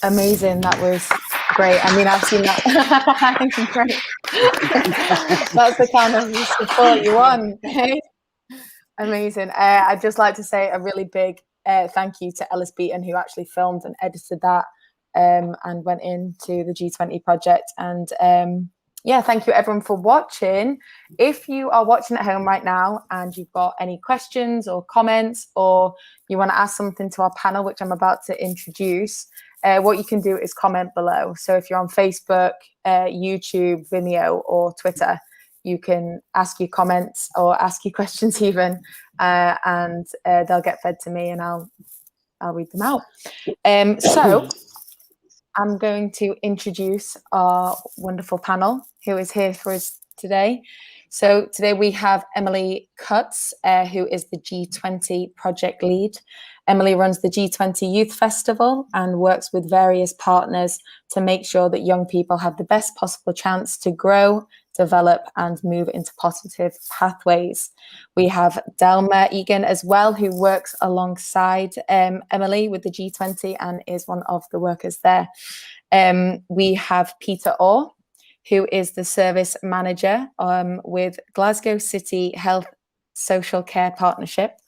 Amazing. That was great. I mean, I've seen that. Great. That's the kind of support you want. Right? Amazing. I'd just like to say a really big thank you to Ellis Beaton, who actually filmed and edited that and went into the G20 project. And yeah, thank you everyone for watching. If you are watching at home right now and you've got any questions or comments, or you want to ask something to our panel, which I'm about to introduce, what you can do is comment below. So if you're on Facebook, YouTube, Vimeo, or Twitter, you can ask your comments or ask your questions even, and they'll get fed to me and I'll read them out. So I'm going to introduce our wonderful panel who is here for us today. So today we have Emily Cutts, who is the G20 project lead. Emily runs the G20 Youth Festival and works with various partners to make sure that young people have the best possible chance to grow, develop and move into positive pathways. We have Delma Egan as well, who works alongside Emily with the G20 and is one of the workers there. We have Peter Orr, who is the service manager with Glasgow City Health Social Care Partnership.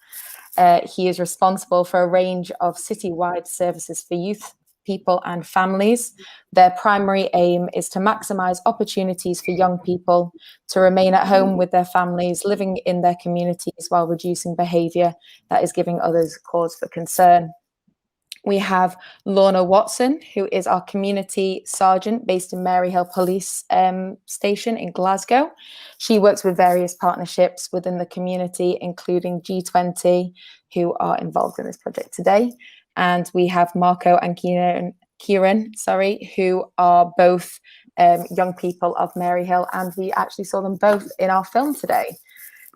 He is responsible for a range of citywide services for youth, people and families. Their primary aim is to maximise opportunities for young people to remain at home with their families, living in their communities while reducing behaviour that is giving others cause for concern. We have Lorna Watson, who is our community sergeant based in Maryhill Police Station in Glasgow. She works with various partnerships within the community, including G20, who are involved in this project today. And we have Marco and Kieran, who are both young people of Maryhill, and we actually saw them both in our film today.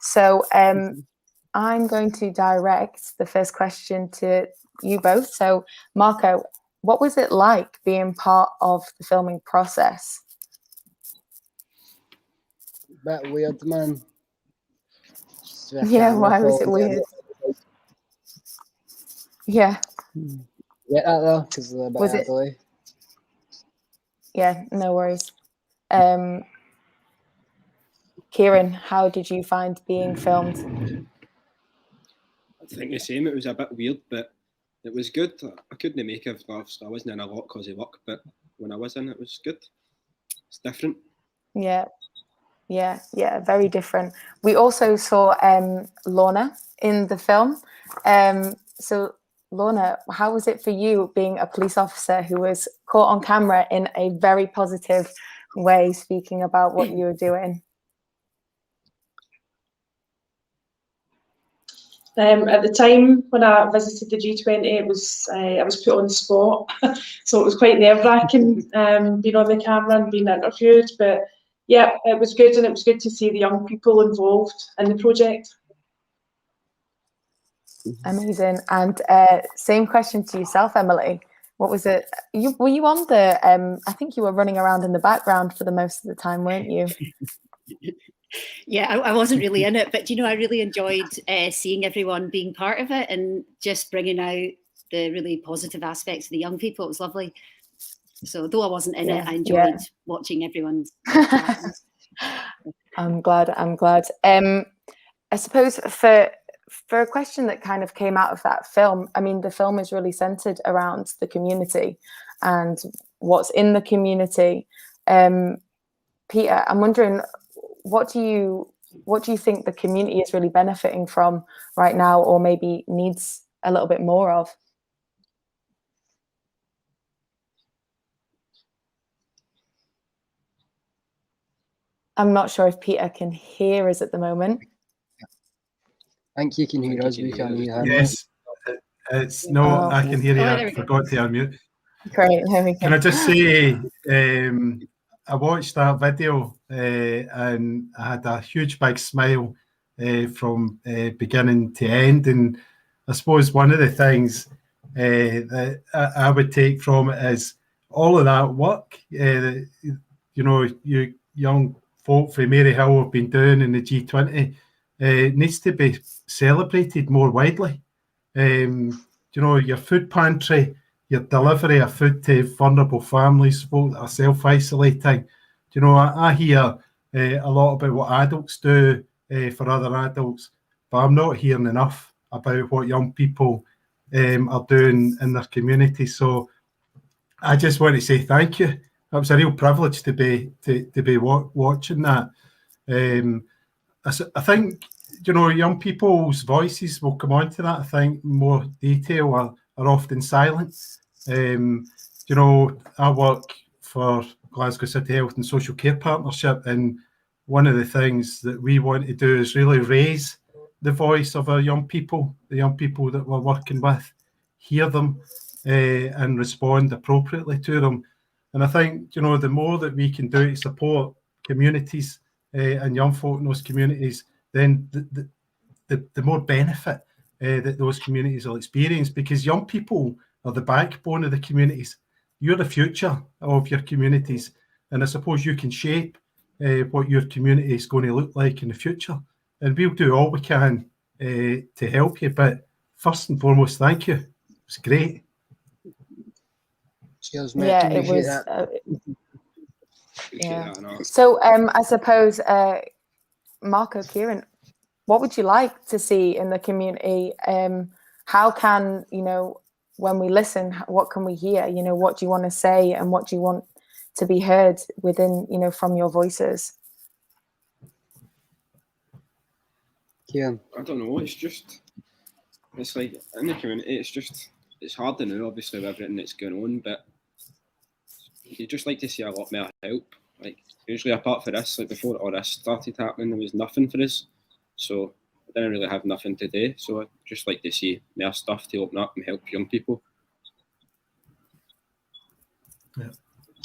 So I'm going to direct the first question to you both. So Marco, what was it like being part of the filming process? Bit weird, man. Yeah, why was it weird? Yeah. Get that though, because of the bit of delay. Yeah, no worries. Kieran, how did you find being filmed? I think the same. It was a bit weird, but it was good. I couldn't make it. I wasn't in a lot because of work, but when I was in, it was good. It's different. Yeah, very different. We also saw Lorna in the film. So Lorna, how was it for you being a police officer who was caught on camera in a very positive way, speaking about what you were doing? At the time when I visited the G20, I was put on the spot, so it was quite nerve-wracking being on the camera and being interviewed. But yeah, it was good, and it was good to see the young people involved in the project. Amazing. And same question to yourself, Emily. What was it? Were you on the? I think you were running around in the background for the most of the time, weren't you? Yeah, I wasn't really in it, but you know, I really enjoyed seeing everyone being part of it and just bringing out the really positive aspects of the young people. It was lovely. So though I wasn't in it, I enjoyed watching everyone's. I'm glad. I suppose for a question that kind of came out of that film, I mean, the film is really centered around the community and what's in the community. Peter, I'm wondering, what do you think the community is really benefiting from right now, or maybe needs a little bit more of? I'm not sure if Peter can hear us at the moment. I think you can hear us, we can't hear him. Yes, I can hear you. I forgot to unmute. Great, there we go. Can I just say, I watched that video and I had a huge big smile from beginning to end. And I suppose one of the things that I would take from it is all of that work, you know, you young folk from Maryhill have been doing in the G20 needs to be celebrated more widely. You know, your food pantry, your delivery of food to vulnerable families, folk that are self-isolating. You know, I hear a lot about what adults do for other adults, but I'm not hearing enough about what young people are doing in their community. So I just want to say thank you. It was a real privilege to be watching that. I think, you know, young people's voices will come on to that. I think more detail are often silent. You know, I work for Glasgow City Health and Social Care Partnership, and one of the things that we want to do is really raise the voice of our young people, the young people that we're working with, hear them and respond appropriately to them. And I think, you know, the more that we can do to support communities and young folk in those communities, then the more benefit that those communities will experience, because young people are the backbone of the communities. You're the future of your communities, and I suppose you can shape what your community is going to look like in the future. And we'll do all we can to help you. But first and foremost, thank you. It was great. Cheers, mate. Yeah, it Appreciate was. that. Appreciate Yeah. that, I know. So I suppose, Marco, Kieran, what would you like to see in the community? How can, you know, when we listen, what can we hear? You know, what do you want to say and what do you want to be heard within, you know, from your voices? Kieran. I don't know. It's like in the community. It's hard to know, obviously, with everything that's going on. But you just like to see a lot more help. Like usually, apart from this, like before all this started happening, there was nothing for us. So I didn't really have nothing to do. So I just like to see more stuff to open up and help young people.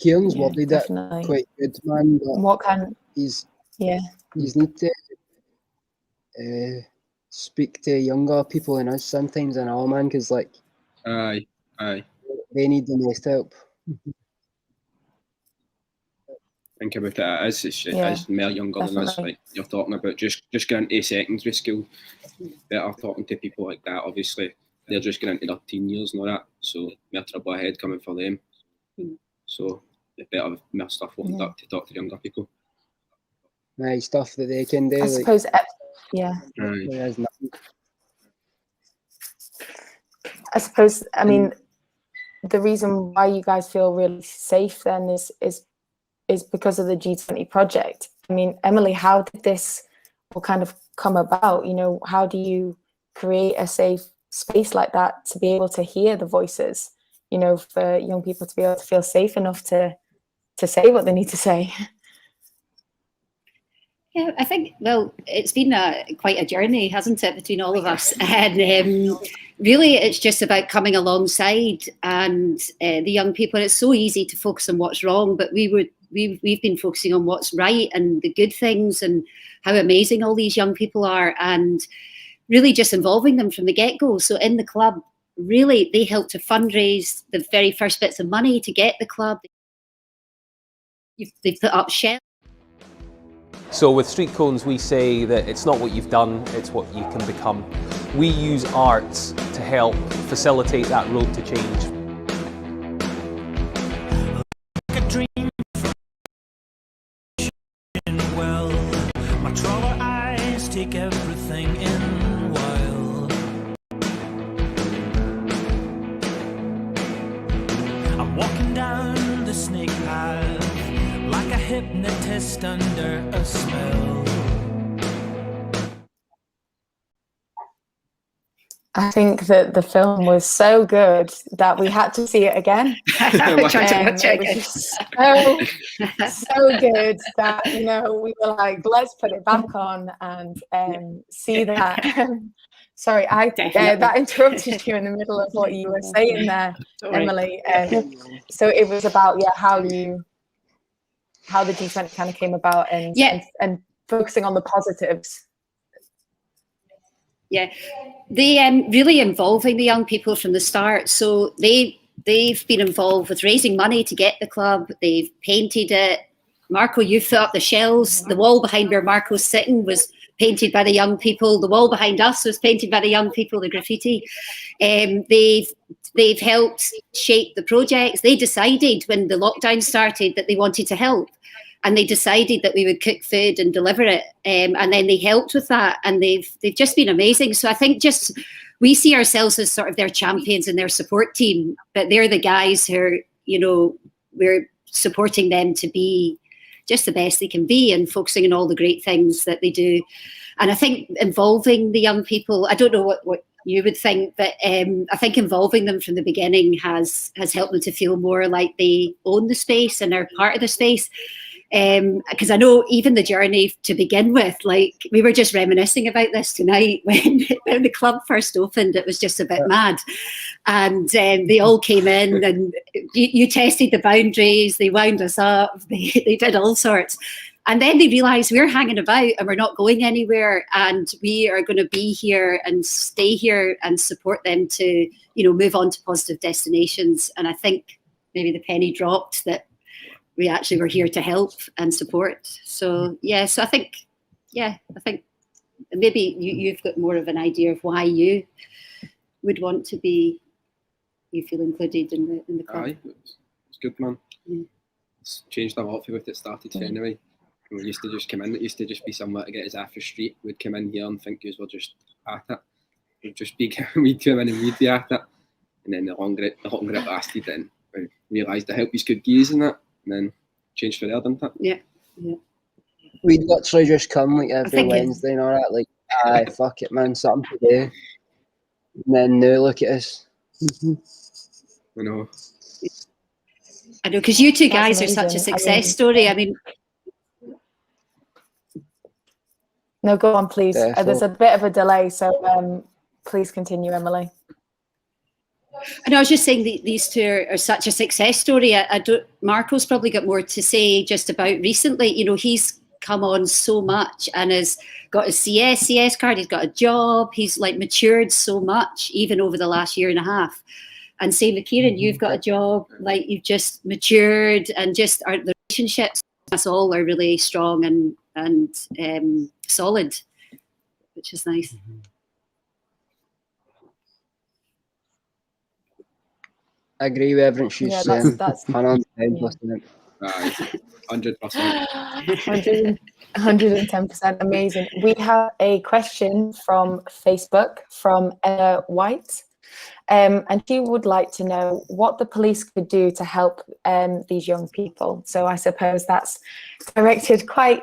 Kieran's Yeah, worded it definitely. quite good, man. But What can, he's yeah. need to speak to younger people than us sometimes, and all, man, because like Aye. they need the most help. Think about it. It is more younger than us. Definitely. Like you're talking about just getting into secondary school. Better talking to people like that. Obviously, they're just getting into their teen years and all that. So more trouble ahead coming for them. So the better more stuff opened up to talk to younger people. Nice stuff that they can do. I Like, suppose, yeah. Aye. there's nothing. I suppose, I mean, the reason why you guys feel really safe then is because of the G20 project. I mean, Emily, how did this all kind of come about? You know, how do you create a safe space like that to be able to hear the voices, you know, for young people to be able to feel safe enough to say what they need to say? Yeah, I think, well, it's been quite a journey, hasn't it, between all of us? And really, it's just about coming alongside and the young people. And it's so easy to focus on what's wrong, but we've been focusing on what's right and the good things and how amazing all these young people are, and really just involving them from the get-go. So in the club, really, they helped to fundraise the very first bits of money to get the club. They put up shelves. So with Street Cones, we say that it's not what you've done, it's what you can become. We use arts to help facilitate that road to change. Like a dream well, my trawler eyes take everything in wild. I'm walking down the snake path like a hypnotist under a spell. I think that the film was so good that we had to see it again. We're trying to watch it It again. was just so good that, you know, we were like, let's put it back on and see that. Sorry, Definitely. that interrupted you in the middle of what you were saying there, Sorry. Emily. So it was about how the G20 kind of came about and focusing on the positives. Yeah, they really involving the young people from the start. So they've been involved with raising money to get the club. They've painted it. Marco, you put up the shelves. The wall behind where Marco's sitting was painted by the young people. The wall behind us was painted by the young people, the graffiti. They've helped shape the projects. They decided when the lockdown started that they wanted to help, and they decided that we would cook food and deliver it. And then they helped with that, and they've just been amazing. So I think just we see ourselves as sort of their champions and their support team, but they're the guys who are, you know, we're supporting them to be just the best they can be and focusing on all the great things that they do. And I think involving the young people, I don't know what you would think, but I think involving them from the beginning has helped them to feel more like they own the space and are part of the space. Because I know even the journey to begin with, like we were just reminiscing about this tonight when the club first opened, it was just a bit mad. And they all came in and you tested the boundaries, they wound us up, they did all sorts. And then they realised we're hanging about and we're not going anywhere, and we are going to be here and stay here and support them to, you know, move on to positive destinations. And I think maybe the penny dropped that we actually were here to help and support. So yeah, so I think maybe you've got more of an idea of why you would want to be, you feel included in the club. Aye, it's good, man. Yeah. It's changed a lot for what it started anyway. We used to just come in, it used to just be somewhere to get us off the street. We'd come in here and think we were just at it. We'd just be, we'd come in and we'd be at it. And then the longer it lasted, then we realised the help we could give and that. And then changed for there, didn't it? Yeah. We'd literally just come like every think Wednesday and all that, like, aye, fuck it, man, something to do. And then now look at us. I know. I know, because you two guys That's are such a amazing. success story. I mean, No, go on, please. Yeah, There's sure. a bit of a delay, so please continue, Emily. I was just saying these two are such a success story. I don't. Marco's probably got more to say just about recently. You know, he's come on so much and has got his CS card. He's got a job. He's like matured so much, even over the last year and a half. And same with Kieran, you've got a job. Like you've just matured, and just the relationships us all are really strong and solid, which is nice. I agree with everything she's Yeah, saying. that's 110%. Aye, 100%. 110% amazing. We have a question from Facebook from Emma White. And she would like to know what the police could do to help these young people. So I suppose that's directed quite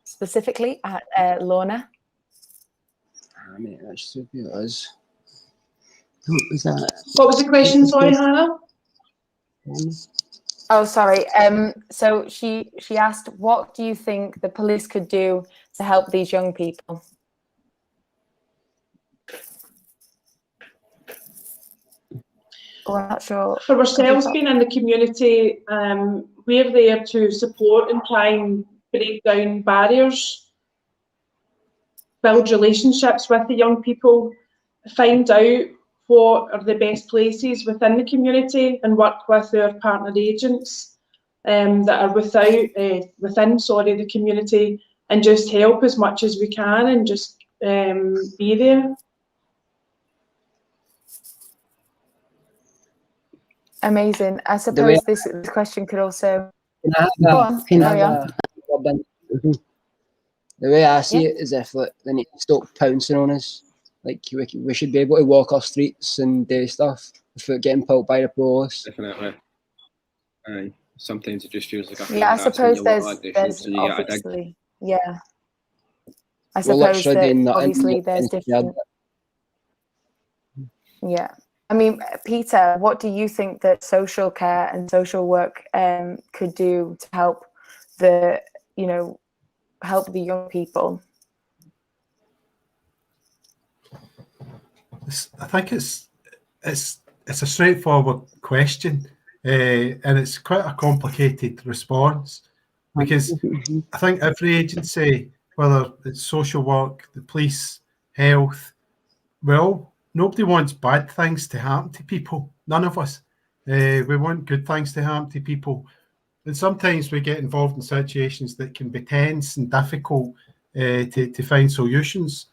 specifically at Lorna. I mean, that should be us. What was that? What was the question, sorry, Hannah? Oh, sorry. So she asked, what do you think the police could do to help these young people? Oh, I'm not sure. For ourselves being in the community, we're there to support and try and break down barriers, build relationships with the young people, find out what are the best places within the community and work with our partner agents that are within the community, and just help as much as we can and just be there. Amazing. I suppose this question could also... The way I see it is if like, they need to stop pouncing on us. Like we should be able to walk our streets and do stuff without getting pulled by the police. Definitely. Aye. Sometimes it just feels like a Yeah, I suppose there's obviously, yeah. I suppose that obviously there's different... Yeah. I mean, Peter, what do you think that social care and social work could do to help help the young people? I think it's a straightforward question, and it's quite a complicated response, because I think every agency, whether it's social work, the police, health, nobody wants bad things to happen to people. None of us. We want good things to happen to people. And sometimes we get involved in situations that can be tense and difficult to find solutions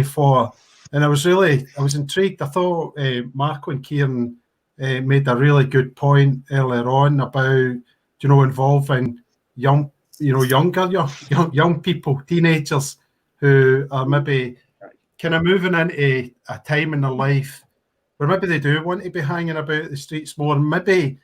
for. And I was intrigued. I thought Marco and Kieran made a really good point earlier on about, involving young people, teenagers who are maybe kind of moving into a time in their life where maybe they do want to be hanging about the streets more. Maybe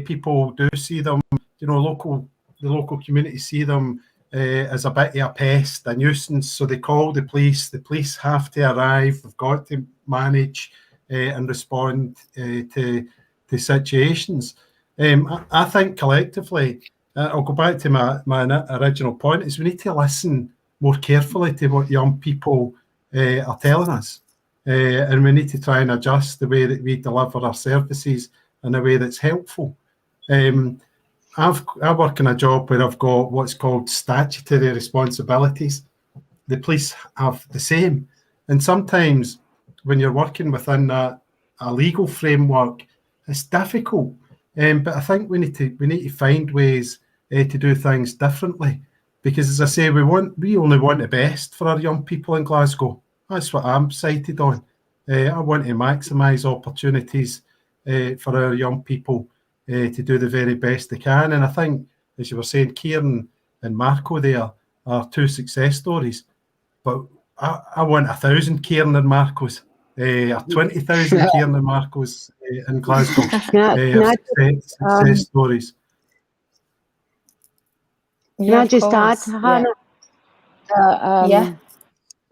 people do see them, the local community see them as a bit of a pest, a nuisance, so they call the police. The police have to arrive. They've got to manage and respond to situations. I think collectively, I'll go back to my original point, is we need to listen more carefully to what young people are telling us. And we need to try and adjust the way that we deliver our services in a way that's helpful. I work in a job where I've got what's called statutory responsibilities. The police have the same. And sometimes when you're working within a legal framework, it's difficult. But I think we need to find ways to do things differently. Because as I say, we only want the best for our young people in Glasgow. That's what I'm sighted on. I want to maximise opportunities for our young people to do the very best they can. And I think, as you were saying, Kieran and Marco there are two success stories. But I want 1,000 Kieran and Marcos, 20,000 Kieran and Marcos in Glasgow. Success stories. Can I just add, Hannah? Yeah.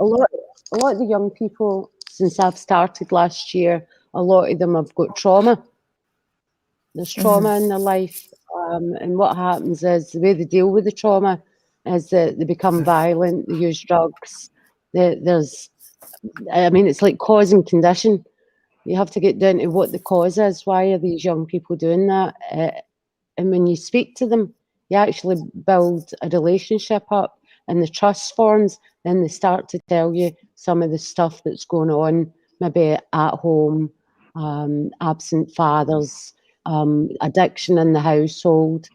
A lot of the young people, since I've started last year, a lot of them have got trauma. There's trauma in their life, and what happens is the way they deal with the trauma is that they become violent, they use drugs. It's like cause and condition. You have to get down to what the cause is. Why are these young people doing that? And when you speak to them, you actually build a relationship up, and the trust forms. Then they start to tell you some of the stuff that's going on, maybe at home, absent fathers, addiction in the household,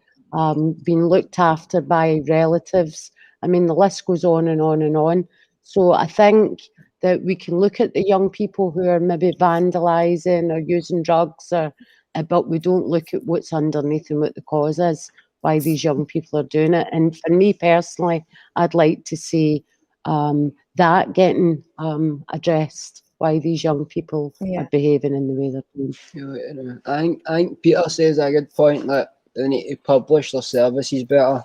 being looked after by relatives. I mean, the list goes on and on and on. So I think that we can look at the young people who are maybe vandalising or using drugs, but we don't look at what's underneath and what the cause is, why these young people are doing it. And for me personally, I'd like to see that getting addressed, why these young people are behaving in the way they're doing. I think Peter says a good point that they need to publish their services better.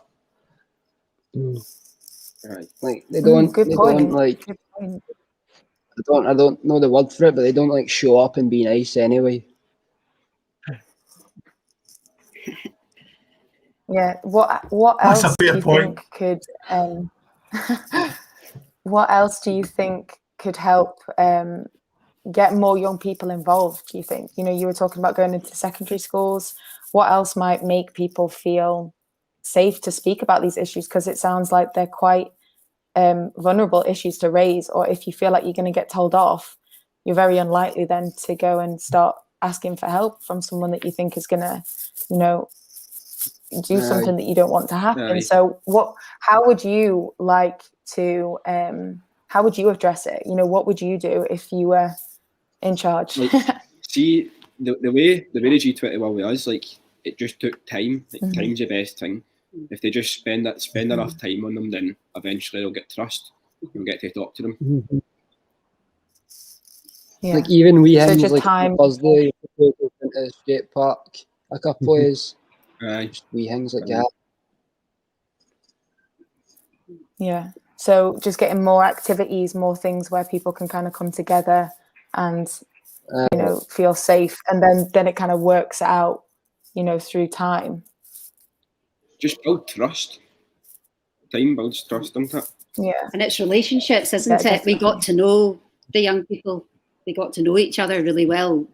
Right. Like they don't. Good they point. don't like. Good point. I don't know the word for it, but they don't like show up and be nice anyway. Yeah. What else do you think could what else do you think could help get more young people involved, do you think? You were talking about going into secondary schools. What else might make people feel safe to speak about these issues? Because it sounds like they're quite vulnerable issues to raise, or if you feel like you're going to get told off, you're very unlikely then to go and start asking for help from someone that you think is going to, do something that you don't want to happen. So how would you like to, how would you address it? What would you do if you were in charge? See, the way the G20 were with us, it just took time. Time's the best thing. If they just spend enough time on them, then eventually they'll get trust. You'll get to talk to them. Yeah. Like even we had Thursday into skate park a couple of days. Just wee things like that. Yeah. So just getting more activities, more things where people can kind of come together and feel safe, and then it kind of works out, through time. Just build trust. Time builds trust, doesn't it? Yeah. And it's relationships, isn't it? We got to know the young people. They got to know each other really well.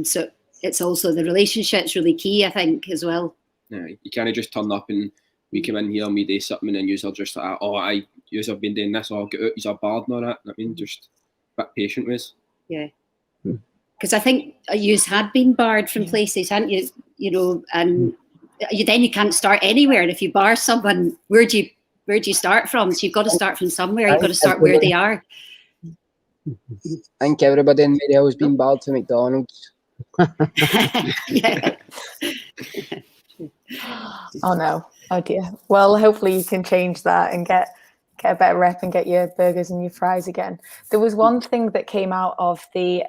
So it's also the relationships really key, I think, as well. Yeah, you can't just turn up and we come in here and we do something and you're just like, you've been doing this, or get out, you're barred and all that. I mean, just a bit patient with us. Yeah. Because I think you had been barred from places, hadn't you? And then you can't start anywhere. And if you bar someone, where do you start from? So you've got to start from somewhere. You've got to start where they are. I think everybody in Maryhill has been barred for McDonald's. Yeah. Oh no, oh dear. Well, hopefully you can change that and get a better rep and get your burgers and your fries again. There was one thing that came out of the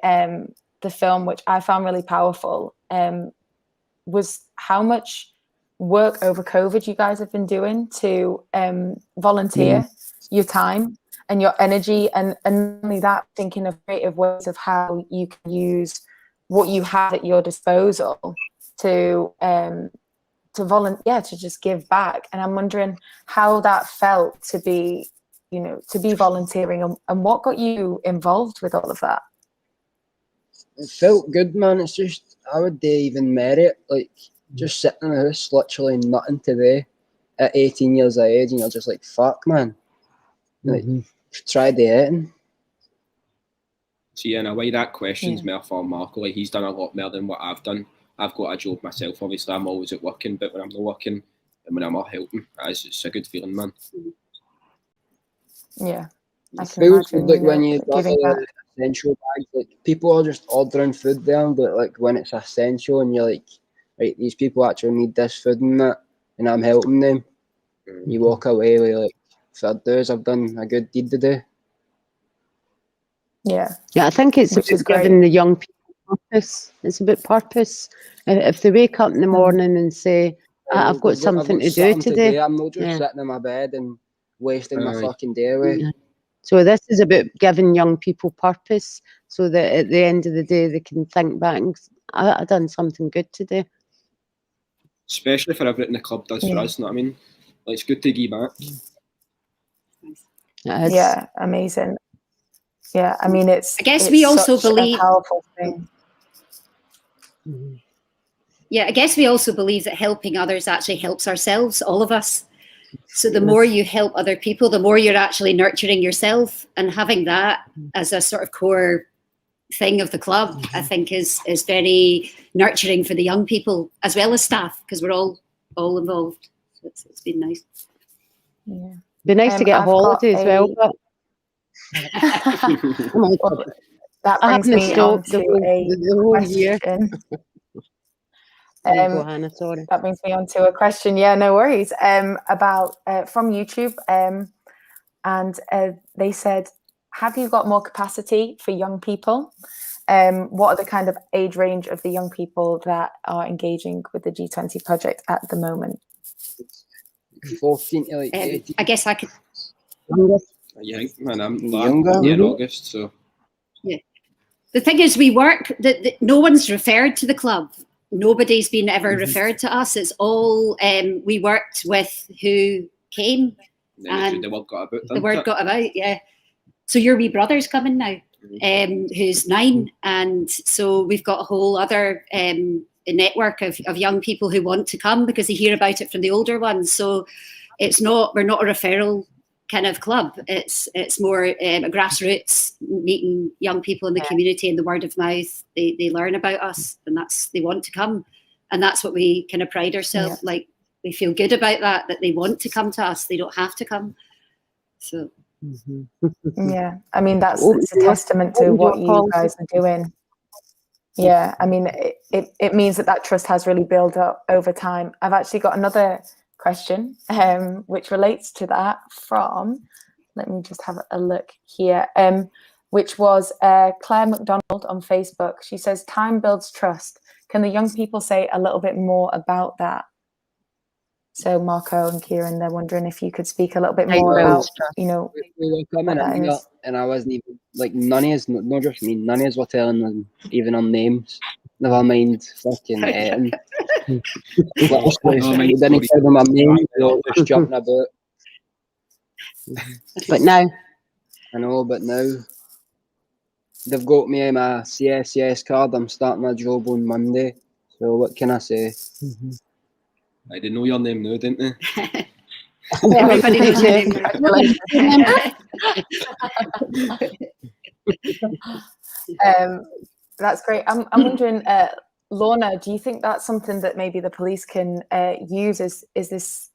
film which I found really powerful, was how much work over COVID you guys have been doing to volunteer your time and your energy, and not only that, thinking of creative ways of how you can use what you have at your disposal to volunteer, to just give back. And I'm wondering how that felt to be volunteering, and what got you involved with all of that. It felt good, man. It's just, how would they even merit, like, just sitting in the house, literally nothing to do at 18 years of age, and you're just like, fuck, man. Like, try dating. So yeah, in a way, that question's more for Marco. Like, he's done a lot more than what I've done. I've got a job myself, obviously. I'm always at working, but when I'm not working and when I'm not helping, it's a good feeling, man. Yeah, I It can feels imagine, like when you got giving back. the essential bags, like, people are just ordering food there, but like when it's essential and you're like, right, these people actually need this food and that, and I'm helping them, you walk away with like, fair dues, I've done a good deed today. Yeah, Yeah, I think it's Which is about giving the young people purpose. It's about purpose. If they wake up in the morning and say, I've got something to do something today. I'm not just Yeah. sitting in my bed and wasting my Aye. fucking day away. Yeah. So this is about giving young people purpose, so that at the end of the day they can think back and I done something good today. Especially for everything the club does for us, you know what I mean? Like, it's good to give back. It is. Yeah, amazing. Yeah, I mean, it's. I guess it's we also such believe- a powerful thing. Yeah, I guess we also believe that helping others actually helps ourselves, all of us. So the more you help other people, the more you're actually nurturing yourself, and having that as a sort of core thing of the club, I think is very nurturing for the young people as well as staff, because we're all involved. So it's been nice. Yeah. Be nice to get a I've got holiday as well, a- but Well, that I brings haven't me stopped on to the whole year. question. There you go, Hannah, sorry. That brings me on to a question. Yeah, no worries. About from YouTube, and they said, "Have you got more capacity for young people? What are the kind of age range of the young people that are engaging with the G20 project at the moment?" 14 to like 18. I guess I could. Yeah, man, I'm Younger. in August, so The thing is, we work. No one's referred to the club. Nobody's been ever referred to us. It's all we worked with who came. then the word got about. The word got about, yeah. So your wee brother's coming now, who's 9, and so we've got a whole other network of young people who want to come because they hear about it from the older ones. So we're not a referral kind of club. It's more a grassroots, meeting young people in the community, and the word of mouth. They learn about us, and they want to come, and that's what we kind of pride ourselves. Yeah. Like, we feel good about that they want to come to us. They don't have to come. So Yeah, I mean, it's a Yeah. testament to what you guys are doing. Yeah, I mean, it means that trust has really built up over time. I've actually got another question, which relates to that from, let me just have a look here, which was Claire McDonald on Facebook. She says, "Time builds trust. Can the young people say a little bit more about that?" So Marco and Kieran, they're wondering if you could speak a little bit more about, We were coming What that in here, is. and I wasn't even, like, none of us, not just me, none of us were telling them even our names. Never mind fucking Eton. We didn't tell them our names, they were just jumping about. But now, I know, but now they've got me my CSCS card. I'm starting my job on Monday. So what can I say? I didn't know your name now, didn't they? everybody knows your name now. That's great. I'm wondering, Lorna, do you think that's something that maybe the police can use? Is this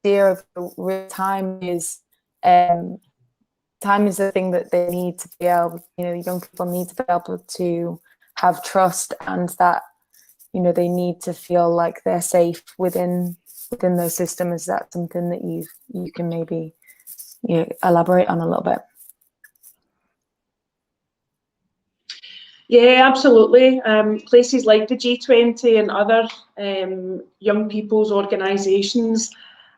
idea of real time is time is the thing that they need to be able, young people need to be able to have trust, and that, they need to feel like they're safe within those systems. Is that something that you can maybe elaborate on a little bit? Yeah, absolutely. Places like the G20 and other young people's organisations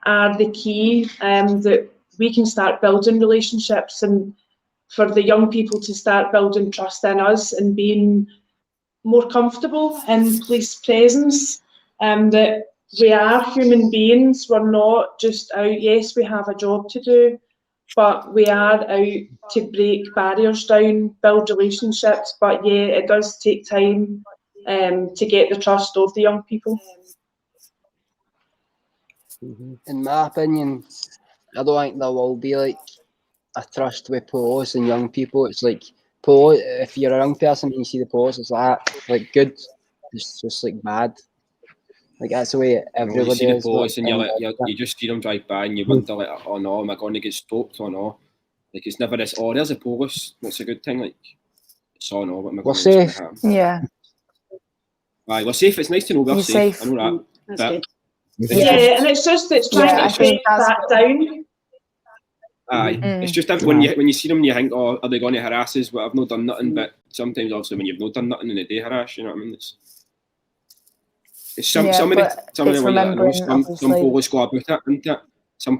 are the key, that we can start building relationships, and for the young people to start building trust in us and being more comfortable in police presence, that we are human beings. We're not just out, yes, we have a job to do, but we are out to break barriers down, build relationships. But yeah, it does take time to get the trust of the young people. In my opinion, I don't think there will be like a trust with police and young people. It's like police, if you're a young person and you see the police, it's like good. It's just like bad. Like that's the way You everybody see the is. police and you just see them drive by and you wonder like, oh no, am I going to get stopped or no? Like it's never this, oh there's a police, that's a good thing. Like it's oh no, what am I We're going to do? safe. Yeah. Aye, we're safe. It's nice to know we're You're safe. safe. I know that. That's But good. it's Yeah, just, and it's trying Yeah, I to think break that's that down. aye, it's just that when you see them, you think, oh, are they going to harass us? Well, I've not done nothing. But sometimes, obviously, when you've not done nothing and they do harass, you know what I mean? It's some of the way I know some police go about it, isn't it?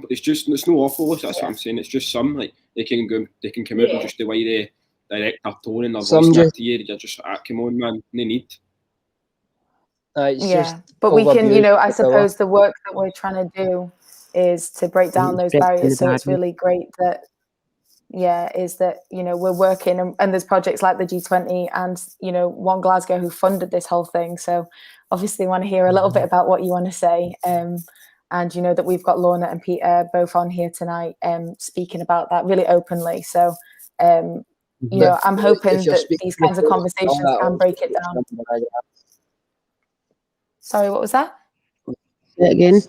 It's no awful police. That's what I'm saying. It's just some like they can come out and just the way they direct their tone and their voice back to you. You're just like, come on, man, no need. But we can, I suppose the work that we're trying to do is to break down those barriers. So it's really great that, we're working and there's projects like the G20 and, One Glasgow who funded this whole thing. So obviously want to hear a little bit about what you want to say. And that we've got Lorna and Peter both on here tonight speaking about that really openly. So, I'm hoping that these kinds of conversations can break it down. Sorry, what was that? Again.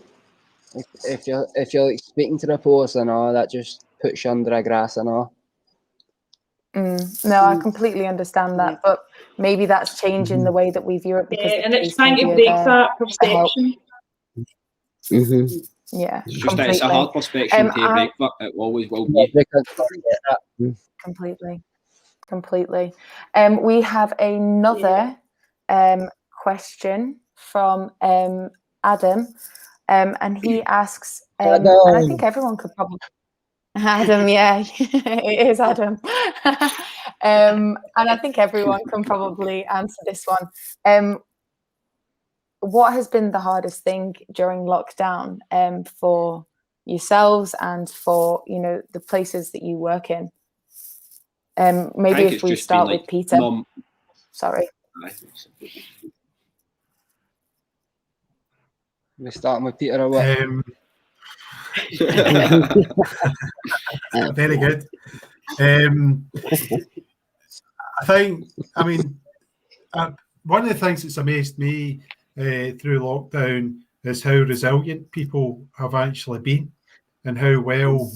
If you're like speaking to the police and all, that just puts you under a grass and all. No, I completely understand that, but maybe that's changing the way that we view it because and it's trying to break that perception. Yeah, it's just that it's a hard perception to break, but it always will be. Completely. We have another question from Adam, and he asks, and I think everyone could probably. Adam, yeah, it is Adam. And I think everyone can probably answer this one. What has been the hardest thing during lockdown for yourselves and for, the places that you work in? Maybe if we start with Peter. Sorry. We're starting with Peter or what? Very good. One of the things that's amazed me through lockdown is how resilient people have actually been and how well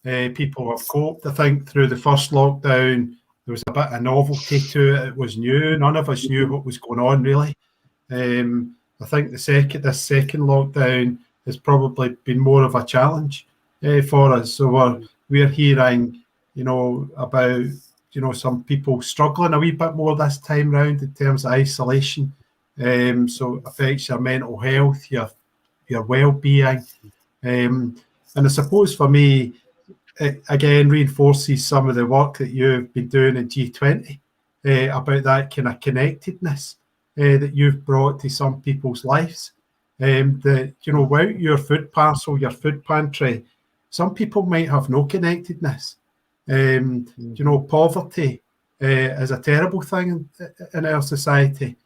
people have coped. I think through the first lockdown, there was a bit of novelty to it. It was new. None of us knew what was going on, really. I think this second lockdown has probably been more of a challenge for us. So we're hearing, about, some people struggling a wee bit more this time round in terms of isolation. So it affects your mental health, your well-being. And I suppose for me, it again reinforces some of the work that you've been doing in G20 about that kind of connectedness that you've brought to some people's lives. That, without your food parcel, your food pantry, some people might have no connectedness. Poverty is a terrible thing in our society.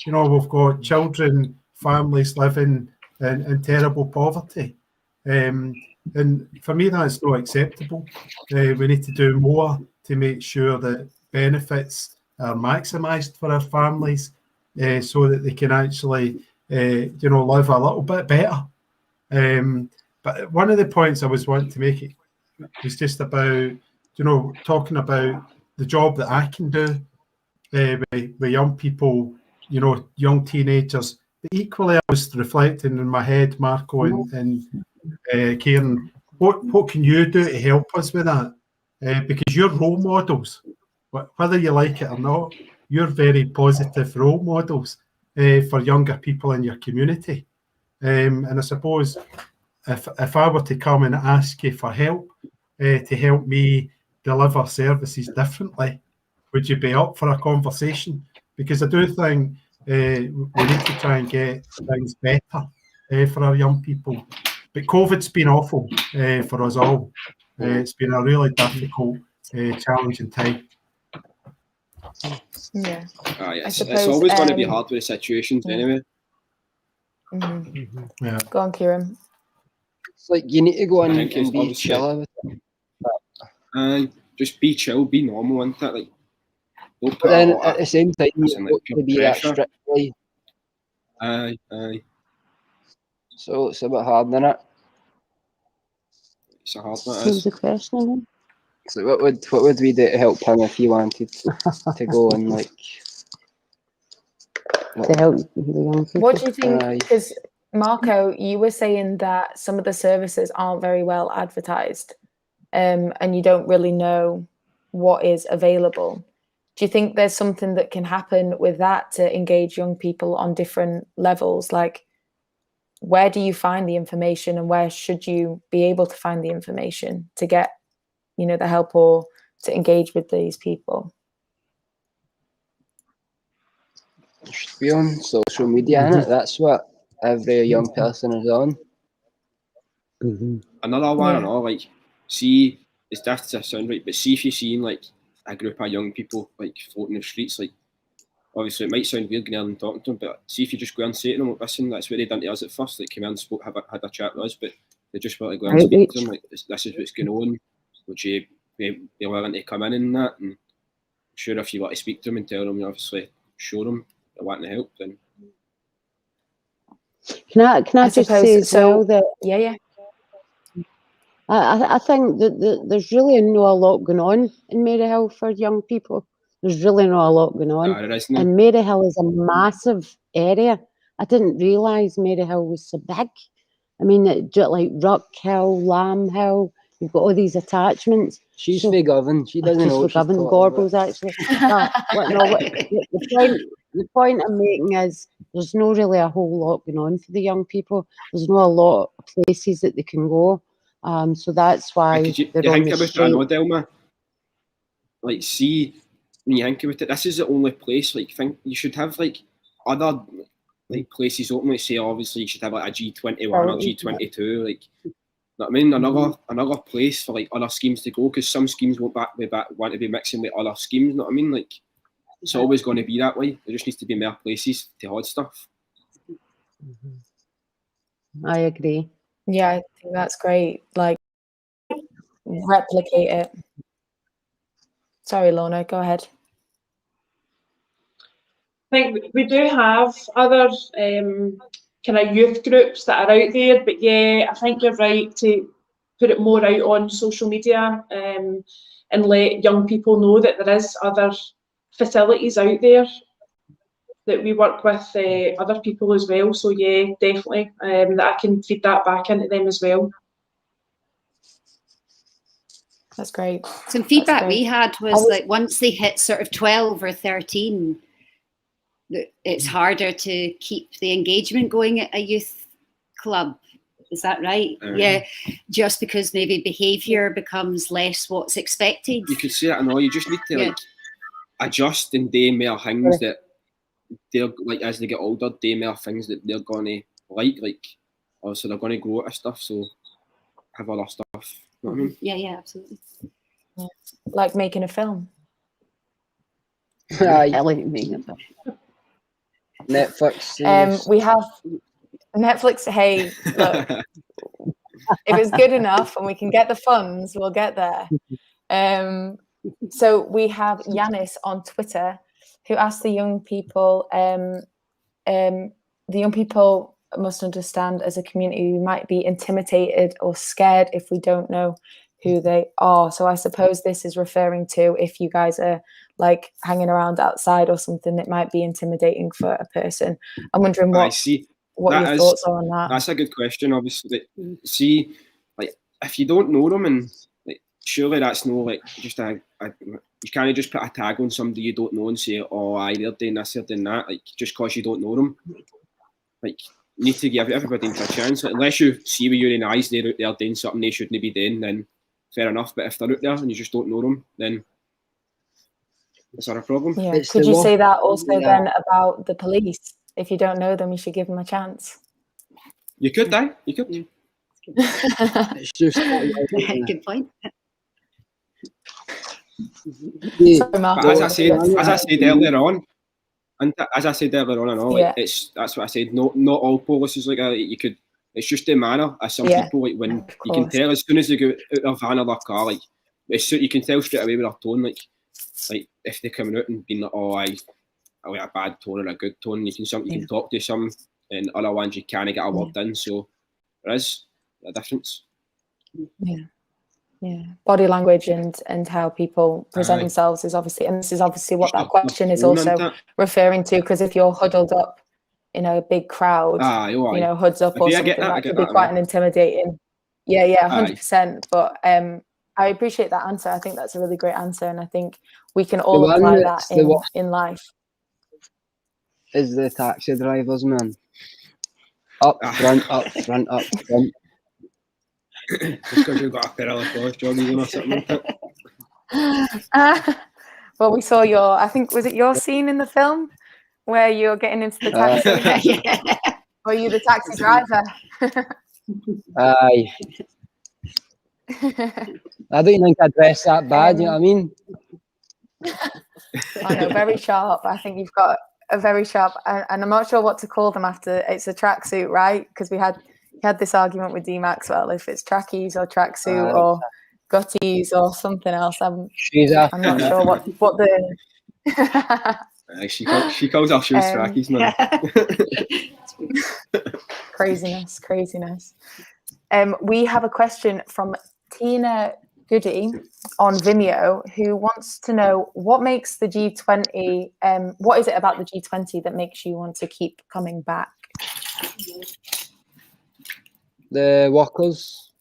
We've got children, families living in terrible poverty. And for me, that's not acceptable. We need to do more to make sure that benefits are maximised for our families. so that they can actually, live a little bit better. But one of the points I was wanting to make it was just about, talking about the job that I can do with young people, young teenagers. But equally, I was reflecting in my head, Marco and Kieran, what can you do to help us with that? Because you're role models, whether you like it or not, you're very positive role models for younger people in your community. And I suppose if I were to come and ask you for help to help me deliver services differently, would you be up for a conversation? Because I do think we need to try and get things better for our young people. But COVID's been awful for us all. It's been a really difficult, challenging time. Yeah. It's suppose, always going to be hard with the situations anyway. Yeah. Go on, Kieran. It's like you need to go in I think it's and be obviously- chiller with it. Just be chill, be normal, isn't it? Like, don't But put then a lot at the same time, you Listen, don't like, want to be that pressure. strict. Like, Aye. so it's a bit hard, isn't it? It's a hard one. What It was is. the question again? So what would we do to help him if he wanted to go and like? To help the young people. What do you think? Aye. Because Marco, you were saying that some of the services aren't very well advertised, and you don't really know what is available. Do you think there's something that can happen with that to engage young people on different levels? Like, where do you find the information, and where should you be able to find the information to get, the help or to engage with these people? It should be on social media, innit? That's what every young person is on. Another one, I Yeah. know, like, see, it's daft to sound right, but see if you're seeing, like, a group of young people, like, floating the streets, like, obviously it might sound weird going out and talking to them, but see if you just go and say to them, like, listen, that's what they done to us at first, like, came in and spoke, had a chat with us, but they just want to go and speak to them, like, this is what's going on, would you be willing to come in and that, and sure, if you want to speak to them and tell them, you obviously show them you want to help, then Can I just suppose say as well that Yeah. I think that there's really not a lot going on in Maryhill for young people. There's really not a lot going on. there isn't. And Maryhill is a massive area. I didn't realise Maryhill was so big. I mean, like Ruck Hill, Lamb Hill, you've got all these attachments. She's So- for Govan. She doesn't know what she's Govan, talking Gorbals, actually. The point I'm making is there's no really a whole lot going on for the young people. There's not a lot of places that they can go. So that's why Could you they're on think the about street. it, I know, Delma. Like, see, when you think about it, this is the only place. Like, think you should have like other like places open. Like, say, obviously, you should have like a G21 or G22. Like, you know what I mean, another place for like other schemes to go, because some schemes want to be mixing with other schemes. You know what I mean? Like, it's always going to be that way. There just needs to be more places to hold stuff. I agree. Yeah, I think that's great. Like, replicate it. Sorry, Lorna, go ahead. I think we do have other kind of youth groups that are out there, but yeah, I think you're right to put it more out on social media and let young people know that there is other facilities out there, that we work with other people as well. So yeah, definitely that I can feed that back into them as well. That's great. Some feedback great. we had was, was- like, once they hit sort of 12 or 13, it's harder to keep the engagement going at a youth club. Is that right? Yeah, just because maybe behaviour becomes less what's expected. You could say that, I know. You just need to like adjust and do more things that they're like, as they get older, do more things that they're gonna like. Obviously, they're gonna grow out of stuff, so have other stuff. You know what I mean? Yeah, absolutely. Like making a film. I like making it. Netflix series. We have Netflix. Hey, look, if it's good enough and we can get the funds, we'll get there. So we have Yanis on Twitter. who asked the young people, the young people must understand as a community we might be intimidated or scared if we don't know who they are. So I suppose this is referring to if you guys are like hanging around outside or something, it might be intimidating for a person. I'm wondering I what see. what That your is- thoughts are on that. That's a good question. Obviously, see, like if you don't know them, and like surely that's no like just you can't just put a tag on somebody you don't know and say, oh, aye, they're doing this, they're doing that, like just because you don't know them. Like you need to give everybody a chance. Like, unless you see with your own eyes they're out there doing something they shouldn't be doing, then fair enough. But if they're out there and you just don't know them, then is there a problem? Yeah. It's Could the you law. say that also Yeah. then about the police? If you don't know them, you should give them a chance. You could die. You could. It's just Good point. Sorry, Mark. But as I said earlier on, and as I said earlier on, and all, Yeah. like, that's what I said. Not all police is like that. You could. It's just the manner of some Yeah, people. Like when of you can course. tell as soon as they go out of van or their car, like you can tell straight away with their tone. Like if they're coming out and being like, oh, I like a bad tone or a good tone. You can talk to some, and other ones you can't get a word in. So there is a difference. Yeah, body language and how people present Aye. themselves is obviously, and this is obviously what Just that question is tone, also isn't it? referring to. Because if you're huddled up in a big crowd, Aye, oh, aye. you know, hoods up or Yeah, I get something, that, I that get could be that, quite aye. an intimidating. Yeah, Aye. 100%. But I appreciate that answer. I think that's a really great answer, and I think we can all one apply that that's the worst in life. is the taxi drivers, man. Up front, up front, up front. Just because you've got a pair of applause jogging or something. Well, we saw I think, was it your scene in the film where you're getting into the taxi? Were you the taxi driver? Aye. I don't think I dress that bad, you know what I mean? I know, very sharp. I think you've got a very sharp, and I'm not sure what to call them after. It's a tracksuit, right? Because we had this argument with D Maxwell if it's trackies or tracksuit or gutties or something else. I'm not sure what the. She calls our shoes trackies, man. Craziness. We have a question from Tina Goody on Vimeo, who wants to know what makes the G20, what is it about the G20 that makes you want to keep coming back? The workers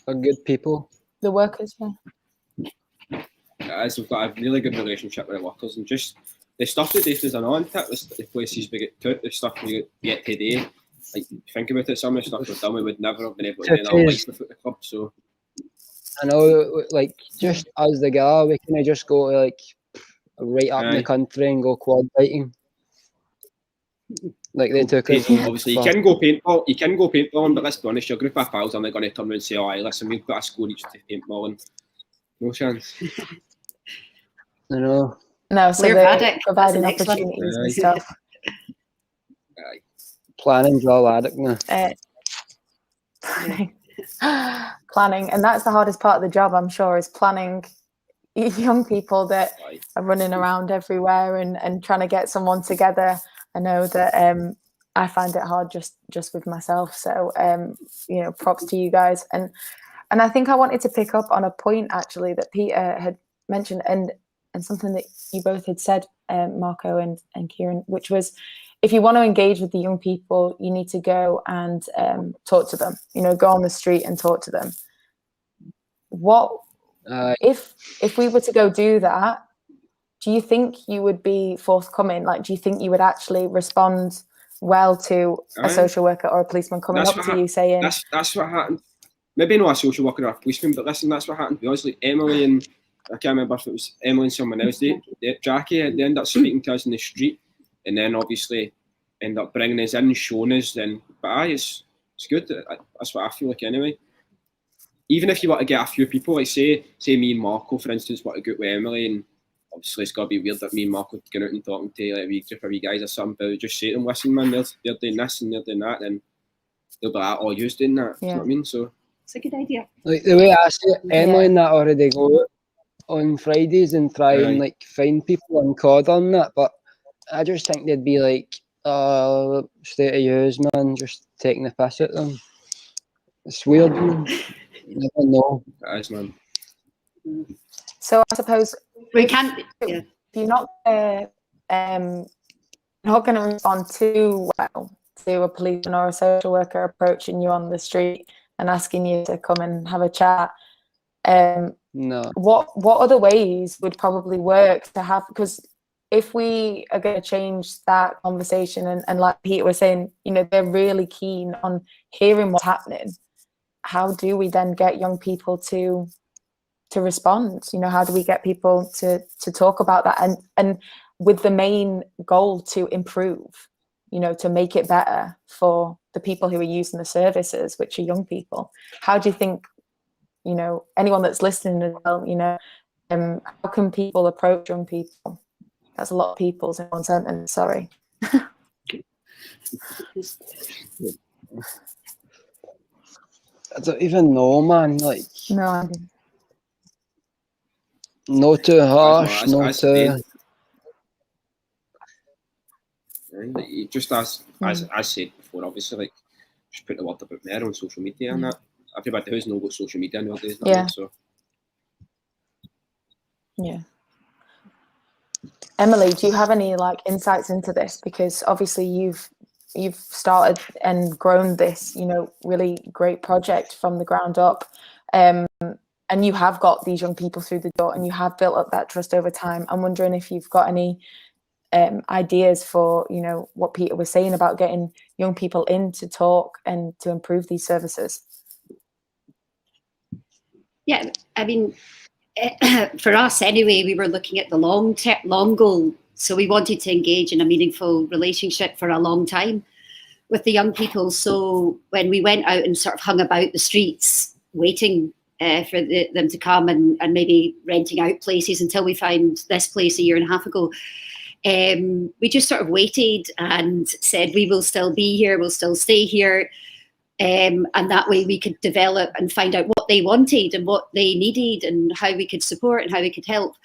are good people. The workers, yeah. Guys, we've got a really good relationship with the workers, and just the stuff that Dave does on the places we get to, the stuff we get today. Like, think about it, some of the stuff we've done, we would never have been able to do in our life without the club. So I know, like, just as the guy, we can just go like right up the country and go quad biking. Like they took us. Obviously, you can go paintballing, but let's be honest, your group of pals are not going to turn around and say, "Oh, aye, listen, we've got a score each to paintballing." No chance. I know. No, so Blair they're Paddock, providing that's the next one. opportunities and stuff. Planning's all addict now. Planning, and that's the hardest part of the job, I'm sure, is planning young people that are running around everywhere and trying to get someone together. I know that I find it hard just with myself. So you know, props to you guys. And I think I wanted to pick up on a point actually that Peter had mentioned and something that you both had said, Marco and Kieran, which was, if you want to engage with the young people, you need to go and talk to them. You know, go on the street and talk to them. What if we were to go do that? Do you think you would be forthcoming? Like, do you think you would actually respond well to a social worker or a policeman coming up to you saying, "That's what happened"? Maybe not a social worker or a policeman, but listen, that's what happened. Because like Emily and I can't remember if it was Emily and someone else. Jackie, they ended up speaking to us in the street, and then obviously end up bringing us in, showing us. Then, but aye, it's good. That's what I feel like anyway. Even if you want to get a few people, like say me and Marco, for instance, want to go out with Emily, and obviously it's got to be weird that me and Marco going out and talking to like a wee group of wee guys or something, but just say to them, listen man, they're doing this and they're doing that, and they'll be like, oh, you're doing that. You know what I mean? So it's a good idea. Like the way I see it, Emily and that already go out on Fridays and try and Aye. like find people on COD on that, but I just think they'd be like, state of yours, man, just taking the piss at them. It's weird, man. You never know. It is, man. So I suppose We can't. Yeah. if you're not going to respond too well to a policeman or a social worker approaching you on the street and asking you to come and have a chat, No. what other ways would probably work to have, because if we are going to change that conversation and like Peter was saying, you know, they're really keen on hearing what's happening, how do we then get young people to respond? You know, how do we get people to talk about that and with the main goal to improve, you know, to make it better for the people who are using the services, which are young people? How do you think, you know, anyone that's listening as well, you know, how can people approach young people? That's a lot of people's in one sentence, sorry. I don't even know, man. Like, No, I didn't. no too harsh, As- no as too. pain. Like, just as I said before, obviously, like, just put the word about there on social media and that. Everybody does know what social media nowadays. Yeah. So Yeah. Emily, do you have any like insights into this? Because obviously you've started and grown this, you know, really great project from the ground up. And you have got these young people through the door and you have built up that trust over time. I'm wondering if you've got any ideas for, you know, what Peter was saying about getting young people in to talk and to improve these services. Yeah, I mean, for us anyway, we were looking at the long goal. So we wanted to engage in a meaningful relationship for a long time with the young people. So when we went out and sort of hung about the streets, waiting for them to come and maybe renting out places until we found this place a year and a half ago, we just sort of waited and said, we will still be here, we'll still stay here. And that way we could develop and find out what they wanted and what they needed and how we could support and how we could help.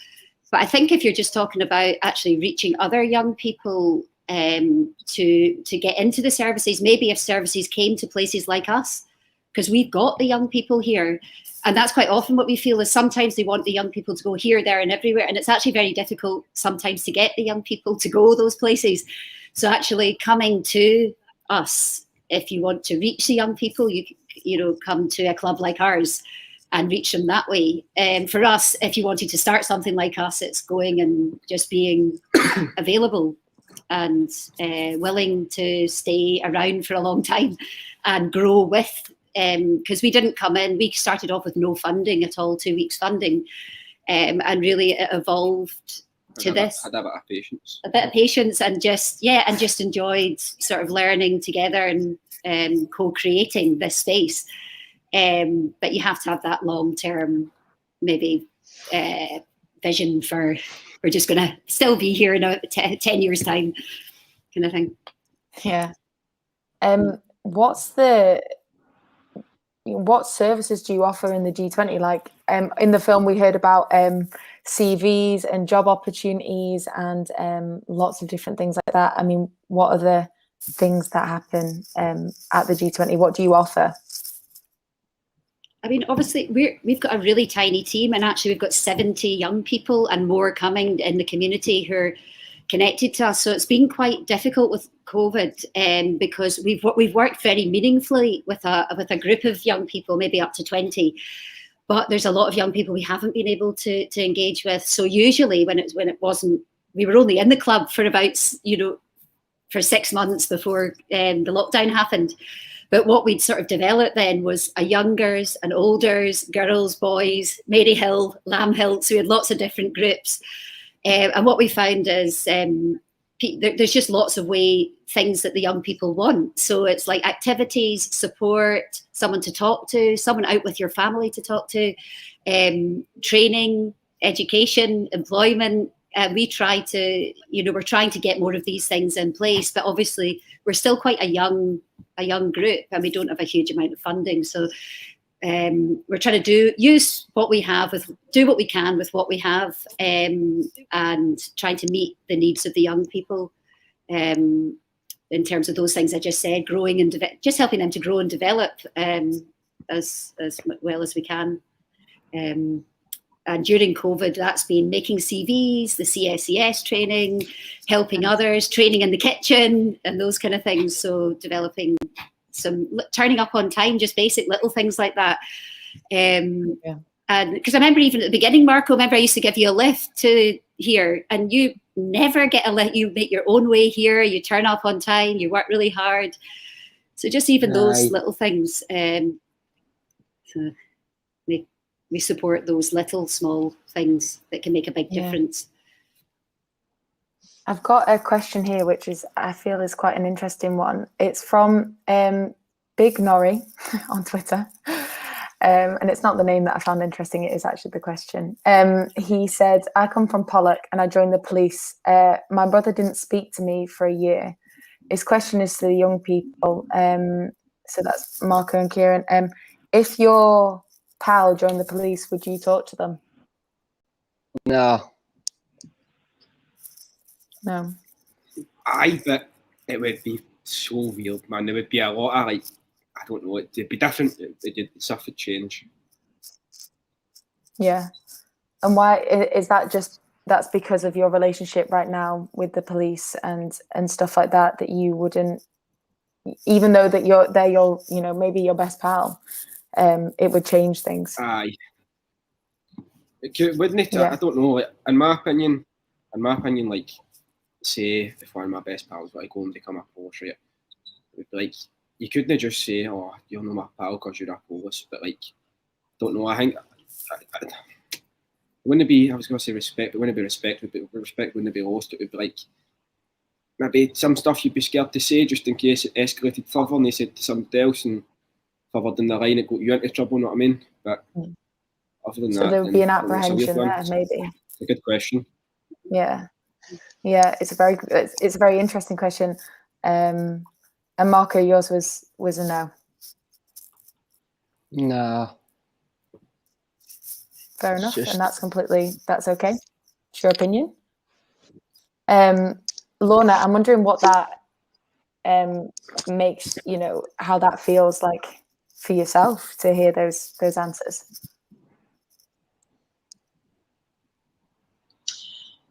But I think if you're just talking about actually reaching other young people to get into the services, maybe if services came to places like us, because we've got the young people here. And that's quite often what we feel is sometimes they want the young people to go here, there and everywhere. And it's actually very difficult sometimes to get the young people to go those places. So actually coming to us, if you want to reach the young people, you know, come to a club like ours and reach them that way. For us, if you wanted to start something like us, it's going and just being available and willing to stay around for a long time and grow with. Because we didn't come in, we started off with no funding at all, 2 weeks funding, and really it evolved to this. Had a bit of patience. A bit of patience and just enjoyed sort of learning together and co-creating this space. But you have to have that long-term, maybe vision for we're just going to still be here in 10 years' time, kind of thing. Yeah. What services do you offer in the G20? Like in the film, we heard about CVs and job opportunities and lots of different things like that. I mean, what are the things that happen at the G20? What do you offer? I mean, obviously, we've got a really tiny team, and actually we've got 70 young people and more coming in the community who are connected to us. So it's been quite difficult with COVID because we've worked very meaningfully with a group of young people, maybe up to 20. But there's a lot of young people we haven't been able to engage with. So usually when it wasn't, we were only in the club for about, for 6 months before the lockdown happened. But what we'd sort of developed then was a youngers, an olders, girls, boys, Maryhill, Lambhill. So we had lots of different groups. And what we found is there's just lots of things that the young people want. So it's like activities, support, someone to talk to, someone out with your family to talk to, training, education, employment. We try to, we're trying to get more of these things in place, but obviously we're still quite a young group and we don't have a huge amount of funding. So we're trying to use what we have, do what we can with what we have, and trying to meet the needs of the young people in terms of those things I just said, growing and just helping them to grow and develop as well as we can. And during COVID, that's been making CVs, the CSES training, helping others, training in the kitchen, and those kind of things. So developing turning up on time, just basic little things like that. And because I remember even at the beginning, Marco, I used to give you a lift to here, and you never get a lift. You make your own way here. You turn up on time. You work really hard. So just even those little things. So we support those little small things that can make a big difference. I've got a question here, which I feel is quite an interesting one. It's from Big Norrie on Twitter. And it's not the name that I found interesting, it is actually the question. He said, I come from Pollock and I joined the police. My brother didn't speak to me for a year. His question is to the young people. So that's Marco and Kieran. If your pal joined the police, would you talk to them? No. No. Aye, but it would be so weird, man. There would be a lot of, like, I don't know, it'd be different. Stuff would change. Yeah. And why is that? That's because of your relationship right now with the police and stuff like that, that you wouldn't, even though that they're your, maybe your best pal, it would change things. Aye. Wouldn't it? Yeah. I don't know. Like, in my opinion, like, say if one of my best pals were going to become a police, right, it would be like, you couldn't just say, oh, you're not my pal because you're a police, but like, don't know, I think it wouldn't be, I was going to say respect, it wouldn't be respect, but respect wouldn't be lost. It would be like, maybe some stuff you'd be scared to say just in case it escalated further and they said to somebody else and further down the line it got you into trouble, you know what I mean? But other than that, so there would be an apprehension there, maybe. It's a good question. Yeah. Yeah, it's a very interesting question. And Marco, yours was a no. No. Fair enough, and that's okay. It's your opinion. Lorna, I'm wondering what that makes, how that feels like for yourself to hear those answers.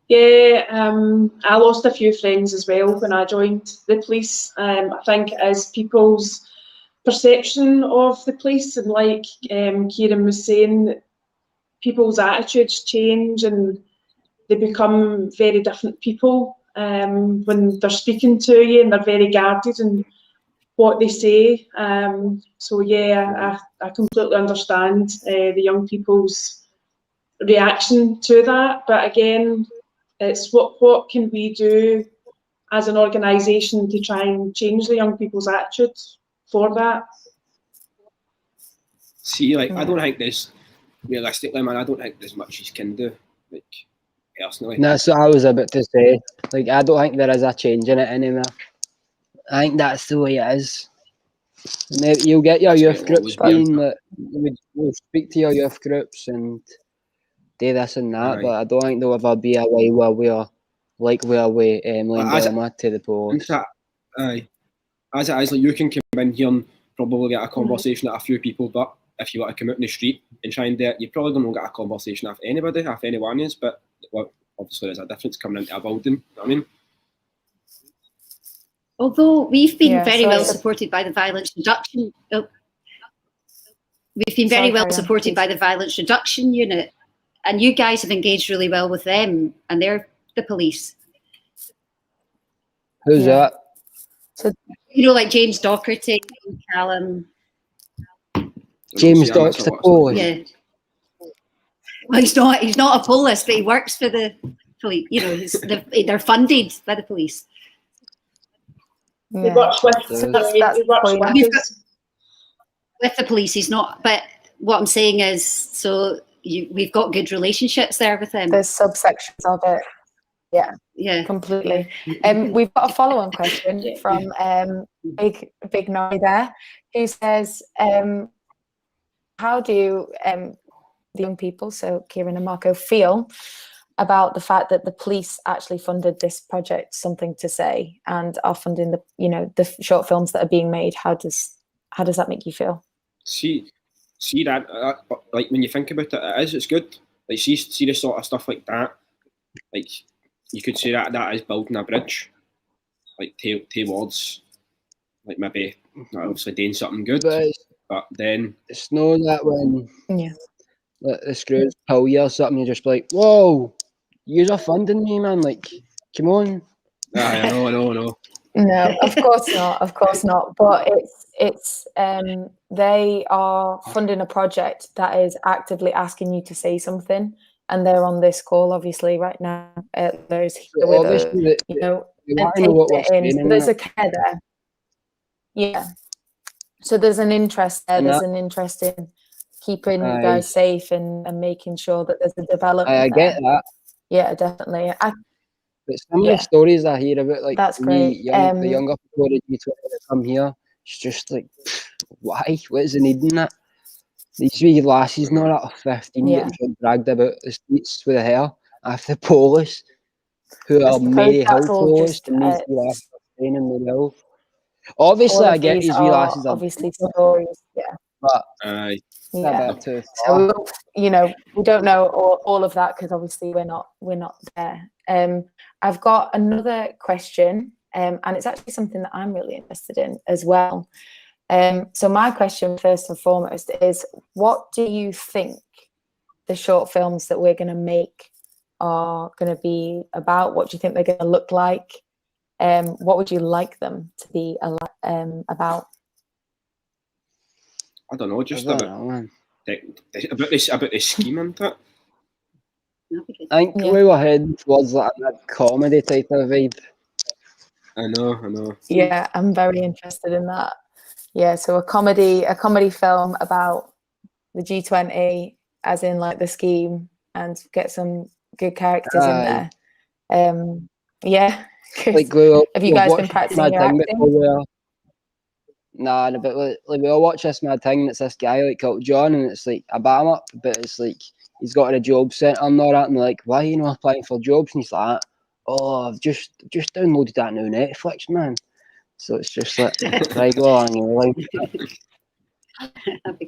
Yeah, I lost a few friends as well when I joined the police. I think as people's perception of the police, and like Kieran was saying, people's attitudes change and they become very different people when they're speaking to you, and they're very guarded in what they say. So yeah, I completely understand the young people's reaction to that. But again, it's what can we do as an organisation to try and change the young people's attitude for that? See, like, I don't think there's, realistically, man, I don't think there's much you can do, like, personally. That's what I was about to say. Like, I don't think there is a change in it anymore. I think that's the way it is. Maybe you'll get your youth groups being that we'll speak to your youth groups and do this and that, but I don't think there'll ever be a way where we're like where we Emily to the police. Aye. As it is, like, you can come in here and probably get a conversation with a few people, but if you want to come out in the street and try and do it, you're probably going to get a conversation with anybody, if anyone is, but obviously there's a difference coming into a building, you know what I mean? Although we've been very well supported by the violence reduction, we've been very well supported by the violence reduction unit, and you guys have engaged really well with them, and they're the police. Who's that? So, like James Docherty, Callum. James Docherty, the police. Yeah. Well, he's not a police, but he works for the police. They're funded by the police. He works with the police. He's not. But what I'm saying is, so we've got good relationships there with them. There's subsections of it. Yeah, completely. We've got a follow-on question from Big Norrie there, who says, how do the young people, so Kieran and Marco, feel about the fact that the police actually funded this project, Something to Say, and are funding the short films that are being made? How does that make you feel? See that like when you think about it, it's good. Like see the sort of stuff like that. Like you could say that is building a bridge, like towards like maybe obviously doing something good. But then it's not that when the screws pull you or something, you just be like, whoa, you're funding me, man. Like, come on. I know. No, of course not. But it's they are funding a project that is actively asking you to say something, and they're on this call obviously right now. There's here with us, and so there's a care there. Yeah. So there's an interest there. There's an interest in keeping you guys safe and making sure that there's a development. I get that. Yeah, definitely. But some of the stories I hear about, like, that's great. The younger people that come here, it's just like, why? What is the need in that? These wee lasses, not at 15, getting dragged about the streets with the hair after the police, who are Mary Hill police, and these wee lasses are staying in the hill. Obviously, I get these wee lasses obviously stories, but so we don't know all of that because obviously we're not there. I've got another question, and it's actually something that I'm really interested in as well. So my question first and foremost is, what do you think the short films that we're going to make are going to be about? What do you think they're going to look like? What would you like them to be about? I don't know, just about the scheme and that. I think we were heading towards that comedy type of vibe. I know. Yeah, I'm very interested in that. Yeah, so a comedy film about the G20, as in like the scheme, and get some good characters in there. Yeah. Like have you guys been practicing your acting? Nah, but like we all watch this mad thing, and it's this guy like called John, and it's like a bam up, but it's like he's got a job centre and all that, and they're like, why are you not applying for jobs? And he's like, oh, I've just downloaded that new Netflix, man. So it's just like, right, go on, you're like.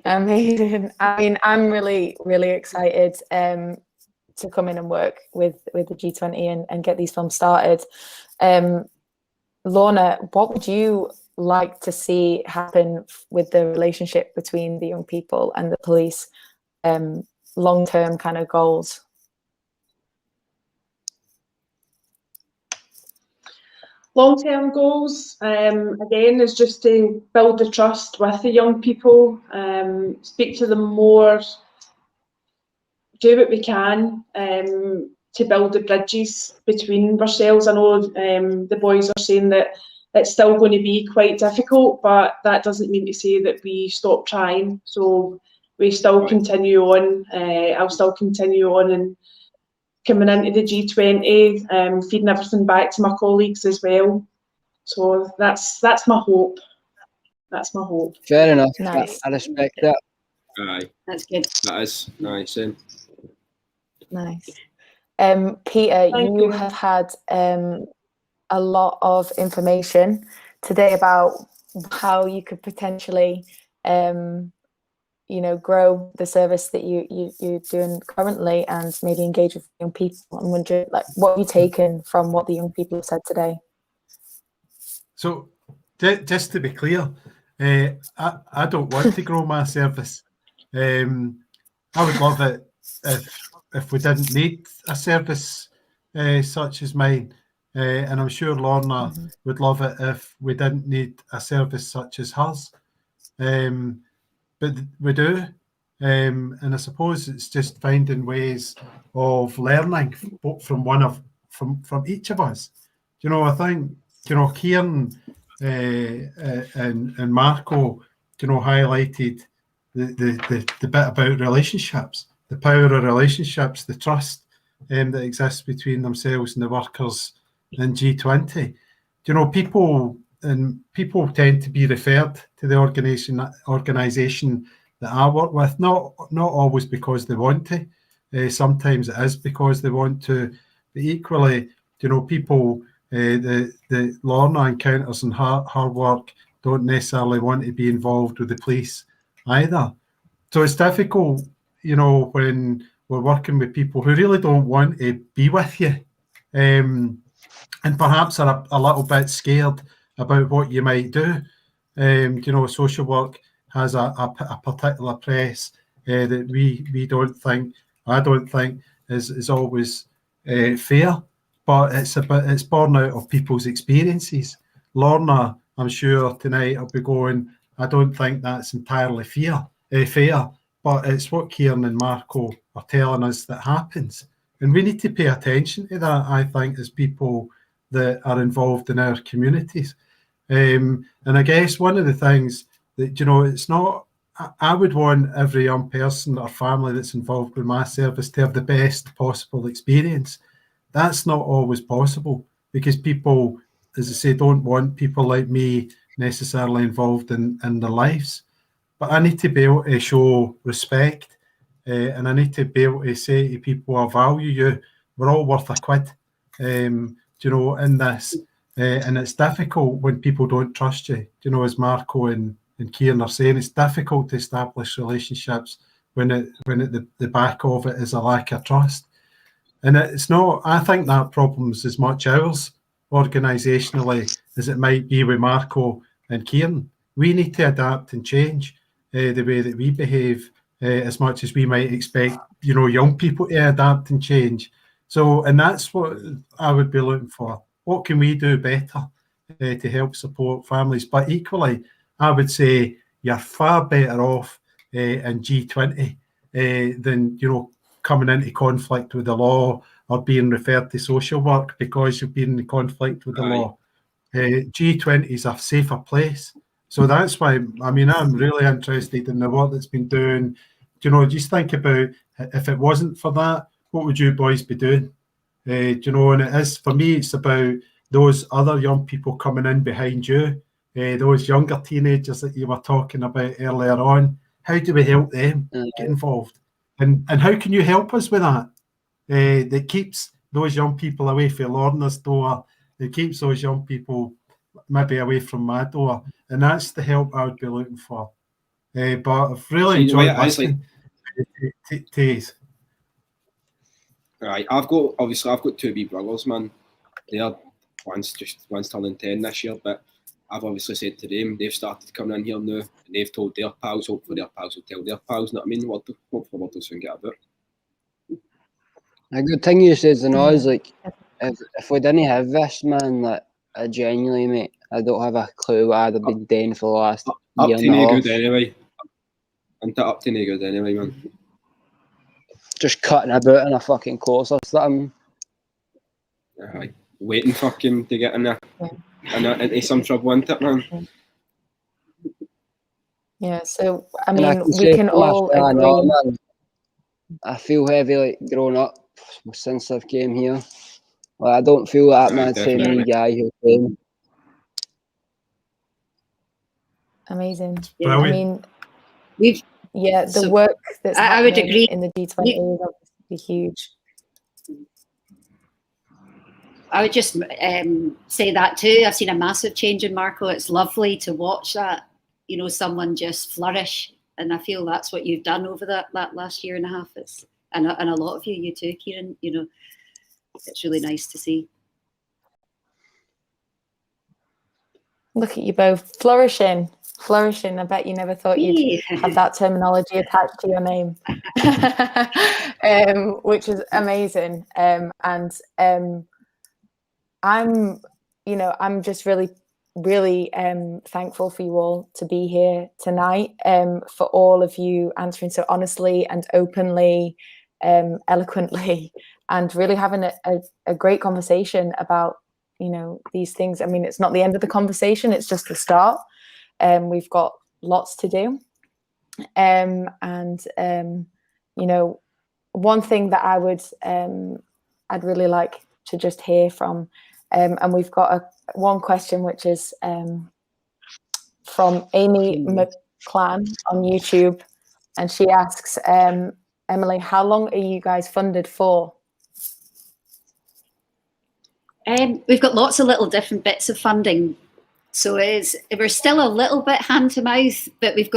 Amazing. I mean, I'm really, really excited to come in and work with the G20 and get these films started. Lorna, what would you like to see happen with the relationship between the young people and the police? Long-term kind of goals. Long-term goals, again, is just to build the trust with the young people, speak to them more, do what we can to build the bridges between ourselves. I know the boys are saying that it's still going to be quite difficult, but that doesn't mean to say that we stop trying. So we still continue on. I'll still continue on and coming into the G20, feeding everything back to my colleagues as well. So that's my hope. That's my hope. Fair enough. Nice. I respect that. Aye. That's good. That is nice. Nice. Peter, you have had a lot of information today about how you could potentially grow the service that you're doing currently and maybe engage with young people. I'm wondering, like, what have you taken from what the young people have said today? So, just to be clear, I don't want to grow my service. I would love it if we didn't need a service such as mine, and I'm sure Lorna would love it if we didn't need a service such as hers. But we do, and I suppose it's just finding ways of learning from each of us. I think Kieran and Marco, highlighted the bit about relationships, the power of relationships, the trust that exists between themselves and the workers in G20. People tend to be referred to the organisation that I work with, not always because they want to. Sometimes it is because they want to. But equally, you know, people, the Lorna encounters and her work don't necessarily want to be involved with the police either. So it's difficult, you know, when we're working with people who really don't want to be with you, and perhaps are a little bit scared about what you might do. You know, social work has a particular press that I don't think is always fair, but it's born out of people's experiences. Lorna, I'm sure tonight will be going, I don't think that's entirely fair, but it's what Kieran and Marco are telling us that happens. And we need to pay attention to that, I think, as people that are involved in our communities. And I guess one of the things that, you know, it's not, I would want every young person or family that's involved with my service to have the best possible experience. That's not always possible because people, as I say, don't want people like me necessarily involved in their lives. But I need to be able to show respect, and I need to be able to say to people, I value you, we're all worth a quid, you know, in this. And it's difficult when people don't trust you. You know, as Marco and Kieran are saying, it's difficult to establish relationships when the back of it is a lack of trust. And it's not, I think that problem's as much ours organisationally as it might be with Marco and Kieran. We need to adapt and change the way that we behave as much as we might expect, you know, young people to adapt and change. So, and that's what I would be looking for. What can we do better to help support families? But equally, I would say you're far better off in G20 than, you know, coming into conflict with the law or being referred to social work because you've been in conflict with the law. G20 is a safer place. So that's why, I mean, I'm really interested in the work that's been doing. You know, just think about if it wasn't for that, what would you boys be doing? You know, and it is, for me, it's about those other young people coming in behind you, those younger teenagers that you were talking about earlier on. How do we help them get involved? And how can you help us with that? That keeps those young people away from Lorna's door. It keeps those young people maybe away from my door. And that's the help I would be looking for. But I've really enjoyed listening to you. Right, I've got two wee brothers, man. They're one's turning 10 this year, but I've obviously said to them, they've started coming in here now, and they've told their pals, hopefully their pals will tell their pals, know what I mean? Hopefully they'll soon get a book. A good thing you said to know is, like, if we didn't have this, man, like, I genuinely, mate, I don't have a clue what I'd have been doing for the last year and a half. Good anyway. And up to no good anyway, man. Just cutting about in a fucking course or something. Waiting fucking to get in there. And into some trouble, isn't it, man? Yeah, so, I mean, we can all agree. Man, I feel heavy, like, growing up since I've came here. Like, I don't feel that mad same guy who came. Amazing. Yeah, I mean, the work that's I would happening agree. in the D20 is obviously huge. I would just say that too. I've seen a massive change in Marco. It's lovely to watch that, you know, someone just flourish. And I feel that's what you've done over that last year and a half. And a lot of you too, Kieran, you know, it's really nice to see. Look at you both flourishing. I bet you never thought you'd have that terminology attached to your name, which is amazing. I'm just really thankful for you all to be here tonight, for all of you answering so honestly and openly, eloquently, and really having a great conversation about, you know, these things. I mean, it's not the end of the conversation, it's just the start. We've got lots to do. You know, one thing that I'd really like to just hear from, and we've got one question, which is from Amy McClan on YouTube. and she asks, Emily, how long are you guys funded for? We've got lots of little different bits of funding. So we're still a little bit hand to mouth, but we've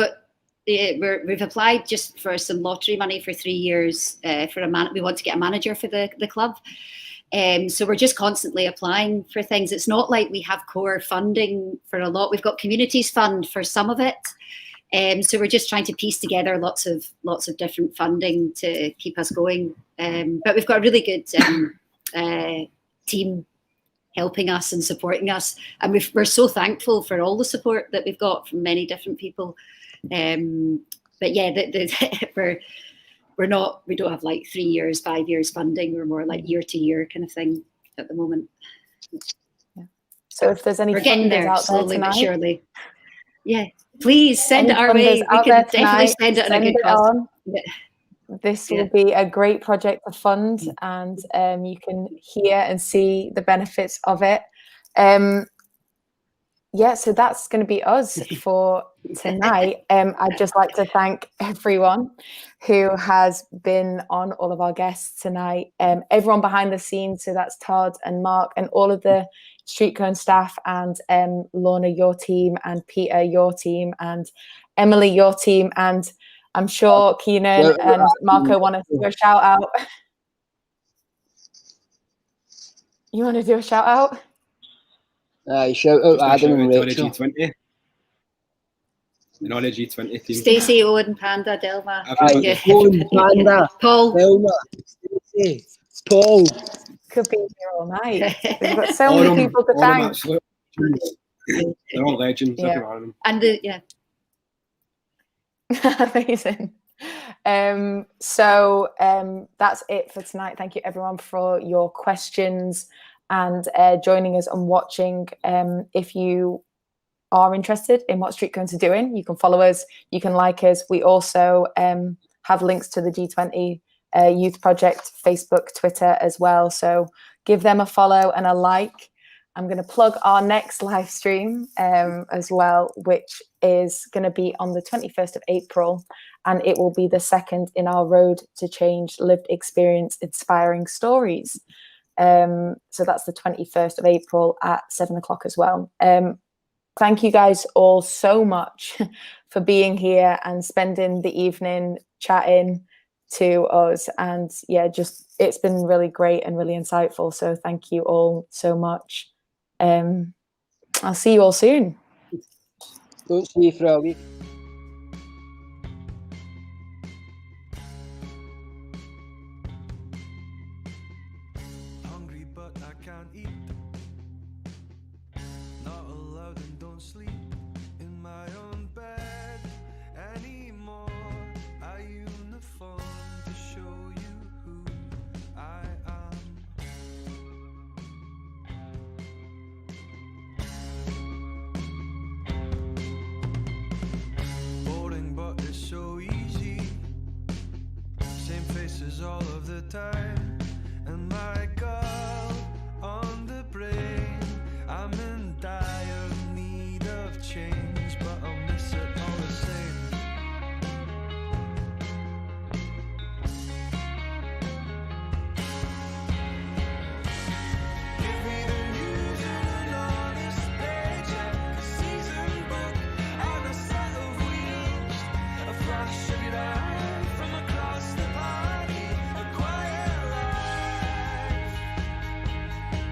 applied just for some lottery money for 3 years we want to get a manager for the club. So we're just constantly applying for things. It's not like we have core funding for a lot. We've got communities fund for some of it. So we're just trying to piece together lots of different funding to keep us going. But we've got a really good team helping us and supporting us, and we're so thankful for all the support that we've got from many different people. But yeah, we don't have like 3 years, 5 years funding. We're more like year to year kind of thing at the moment. Yeah. So if there's any we're getting there out slowly there tonight, but surely. Yeah, please send any it our way. We can definitely tonight, send it on a good cause. Yeah. This will be a great project to fund, and you can hear and see the benefits of it. Yeah, so that's going to be us for tonight. I'd just like to thank everyone who has been on, all of our guests tonight, everyone behind the scenes. So that's Todd and Mark and all of the Street Cone staff, and Lorna, your team, and Peter, your team, and Emily, your team, and I'm sure Keenan and Marco want to do a shout out. You want to do a shout out? Shout out Adam and to Rachel. G20. And all the G20 team. Stacey, Owen, Panda, Delma. Owen, Panda, Paul. Delma, Stacey, Paul. Could be here all night. We've got so many people to thank. They're all legends. Yeah. And Amazing. So that's it for tonight. Thank you everyone for your questions and joining us and watching. If you are interested in what Street Cones are doing, you can follow us, you can like us. We also have links to the G20 Youth Project, Facebook, Twitter as well. So give them a follow and a like. I'm going to plug our next live stream as well, which is going to be on the 21st of April, and it will be the second in our Road to Change Lived Experience Inspiring Stories. So that's the 21st of April at 7 o'clock as well. Thank you guys all so much for being here and spending the evening chatting to us. And yeah, just it's been really great and really insightful. So thank you all so much. I'll see you all soon. Don't see you for a week. Hungry but I can't eat. Not allowed and don't sleep in my own bed anymore. I uniform to show you who I am. Boring but it's so easy. Same faces all of the time. And my girl on the brain. I'm in dire need of change, but I'll miss it all the same. Give me the news and an honest paycheck, a season book and a set of wheels, a flash of your eye from across the party, a quiet life,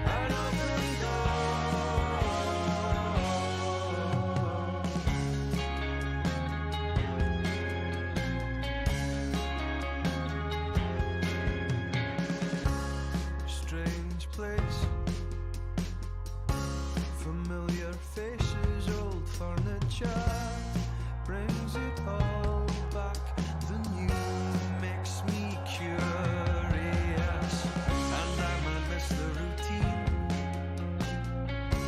an open door. Strange place, familiar faces, old furniture, brings it all back. The new makes me curious, and I might miss the routine,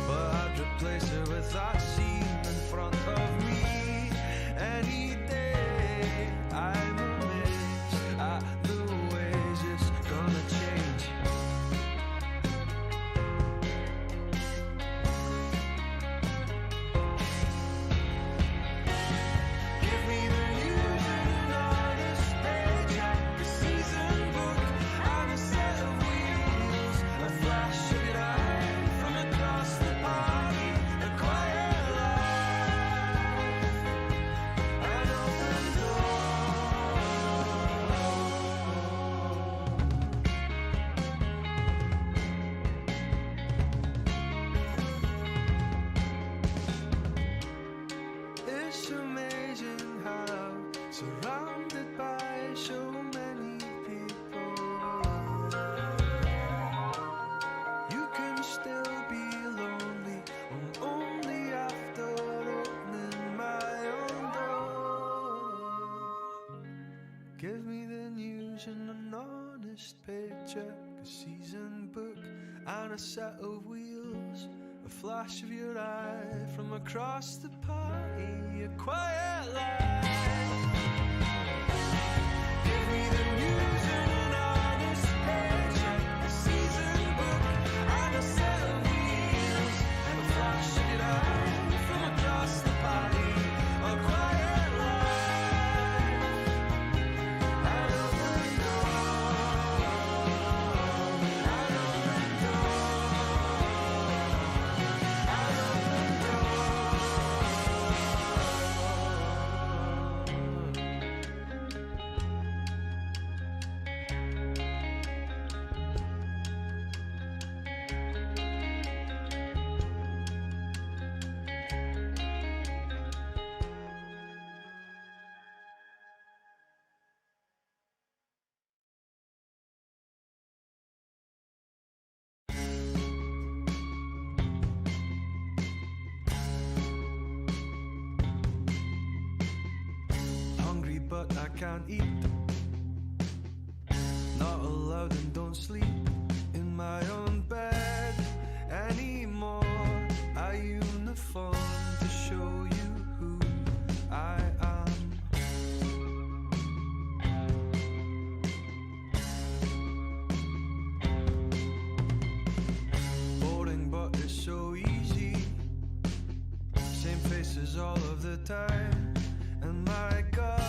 but I'd replace it with that scene in front of me any day. I'm amazed at the ways it's gonna change. honest paycheck, a season book, and a set of wheels. A flash of your eye from across the party, a quiet light. Give me the news and an honest paycheck, a season book, and a set of wheels. A flash of your eye from across the party, a quiet light. I'll open the door, I'll open the door, I'll open the hungry but I can't eat. Not allowed and don't sleep in my own bed anymore. A uniform to show you who I am. Boring but it's so easy. Same faces all of the time. And my God,